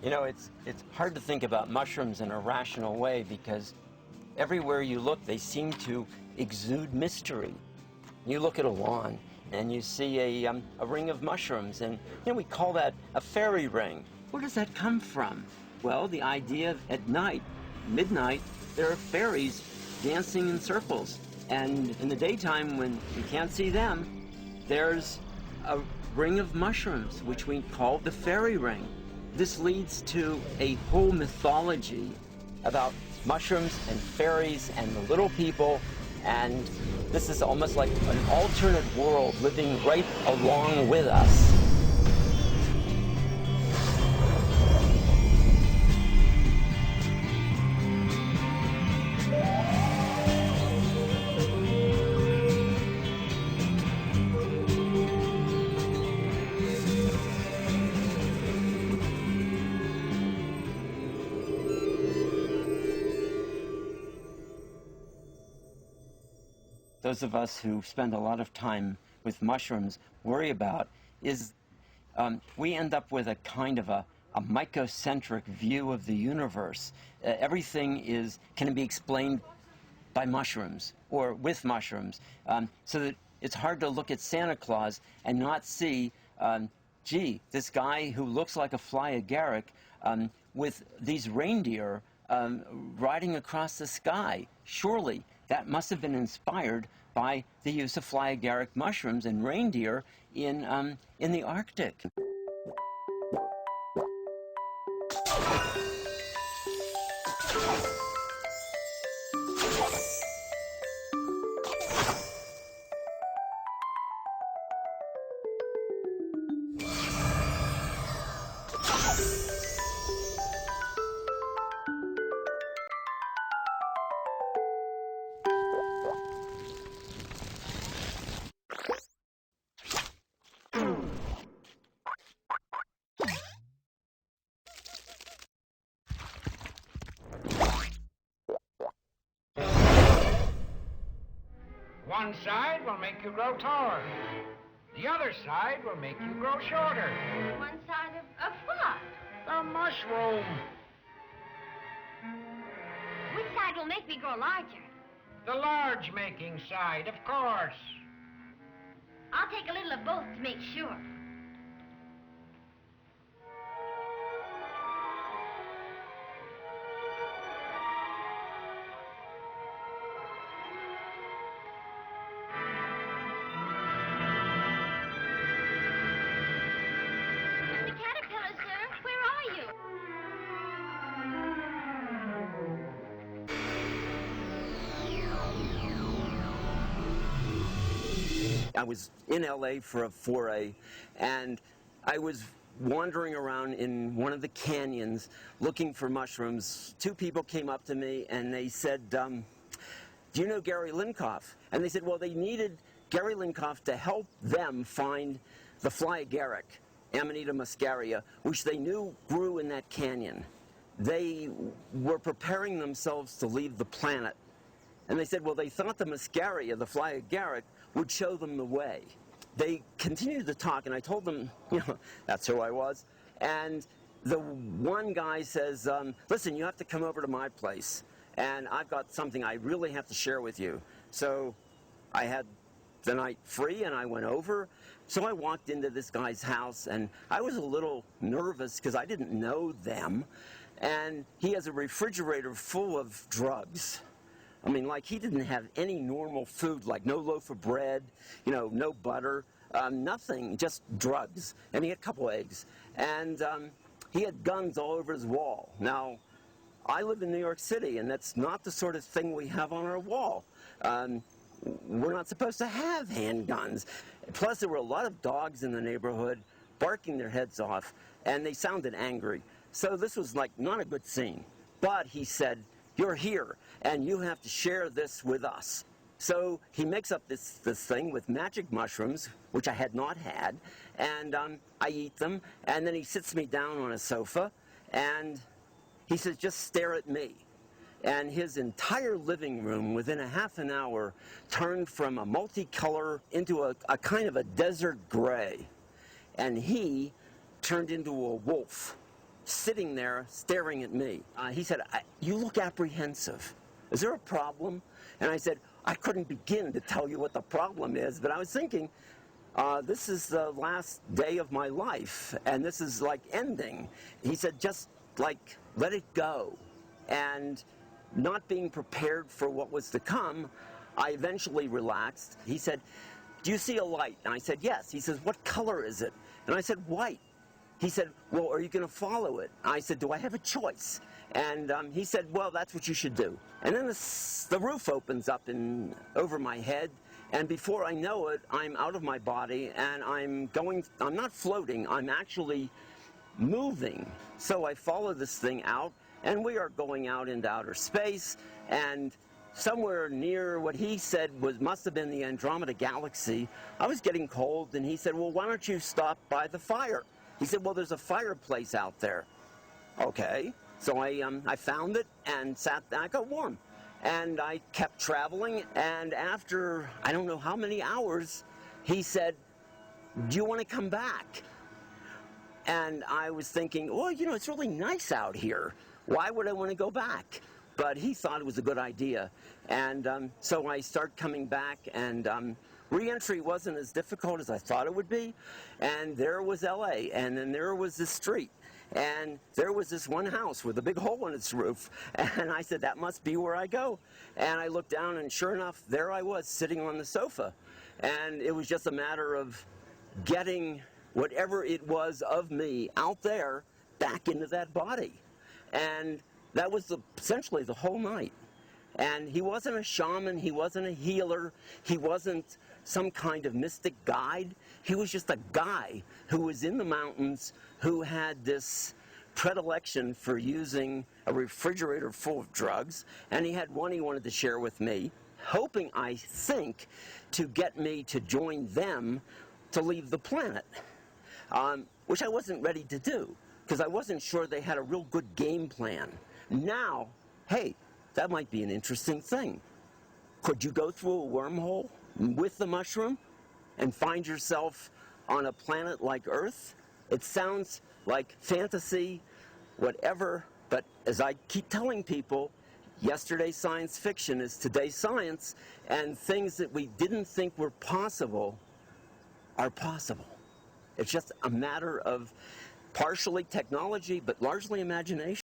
You know, it's hard to think about mushrooms in a rational way because everywhere you look, they seem to exude mystery. You look at a lawn and you see a ring of mushrooms, and we call that a fairy ring. Where does that come from? Well, the idea of at night, midnight, there are fairies dancing in circles. And in the daytime, when you can't see them, there's a ring of mushrooms, which we call the fairy ring. This leads to a whole mythology about mushrooms and fairies and the little people, and this is almost like an alternate world living right along with us. Those of us who spend a lot of time with mushrooms worry about is we end up with a kind of a mycocentric view of the universe. Everything can be explained by mushrooms or with mushrooms, so that it's hard to look at Santa Claus and not see, gee, this guy who looks like a fly agaric with these reindeer riding across the sky. Surely that must have been inspired by the use of fly agaric mushrooms and reindeer in the Arctic. One side will make you grow taller. The other side will make you grow shorter. One side of what? The mushroom. Which side will make me grow larger? The large-making side, of course. I'll take a little of both to make sure. I was in LA for a foray, and I was wandering around in one of the canyons looking for mushrooms. Two people came up to me and they said, do you know Gary Lincoff? And they said, well, they needed Gary Lincoff to help them find the fly agaric, Amanita muscaria, which they knew grew in that canyon. They were preparing themselves to leave the planet. And they said, well, they thought the muscaria, the fly agaric, would show them the way. They continued to talk, and I told them, that's who I was. And the one guy says, listen, you have to come over to my place, and I've got something I really have to share with you. So I had the night free, and I went over. So I walked into this guy's house, and I was a little nervous because I didn't know them. And he has a refrigerator full of drugs. I mean, like, he didn't have any normal food, like no loaf of bread, no butter, nothing, just drugs. And he had a couple eggs. And he had guns all over his wall. Now, I live in New York City, and that's not the sort of thing we have on our wall. We're not supposed to have handguns. Plus, there were a lot of dogs in the neighborhood barking their heads off, and they sounded angry. So this was, like, not a good scene. But he said, you're here, and you have to share this with us. So he makes up this thing with magic mushrooms, which I had not had, and I eat them, and then he sits me down on a sofa, and he says, just stare at me. And his entire living room, within a half an hour, turned from a multicolor into a kind of a desert gray. And he turned into a wolf. sitting there staring at me. He said, "You look apprehensive. Is there a problem?" And I said, "I couldn't begin to tell you what the problem is, but I was thinking, this is the last day of my life, and this is like ending." He said, "Just like let it go." And not being prepared for what was to come, I eventually relaxed. He said, "Do you see a light?" And I said, "Yes." He says, "What color is it?" And I said, "White." He said, "Well, are you going to follow it?" I said, "Do I have a choice?" And he said, "Well, that's what you should do." And then the roof opens up over my head, and before I know it, I'm out of my body, and I'm not floating, I'm actually moving. So I follow this thing out, and we are going out into outer space, and somewhere near what he said must have been the Andromeda Galaxy, I was getting cold, and he said, "Well, why don't you stop by the fire?" He said, "Well, there's a fireplace out there." Okay, so I found it and sat there. I got warm, and I kept traveling, and after I don't know how many hours, he said, "Do you want to come back?" And I was thinking, well, it's really nice out here. Why would I want to go back? But he thought it was a good idea. And so I start coming back, and re-entry wasn't as difficult as I thought it would be. And there was LA, and then there was this street. And there was this one house with a big hole in its roof. And I said, that must be where I go. And I looked down, and sure enough, there I was sitting on the sofa. And it was just a matter of getting whatever it was of me out there back into that body. And that was essentially the whole night. And he wasn't a shaman, he wasn't a healer, he wasn't some kind of mystic guide. He was just a guy who was in the mountains who had this predilection for using a refrigerator full of drugs, and he had one he wanted to share with me, hoping, I think, to get me to join them to leave the planet. Which I wasn't ready to do, because I wasn't sure they had a real good game plan. Now, hey, that might be an interesting thing. Could you go through a wormhole with the mushroom and find yourself on a planet like Earth? It sounds like fantasy, whatever, but as I keep telling people, yesterday's science fiction is today's science, and things that we didn't think were possible are possible. It's just a matter of partially technology, but largely imagination.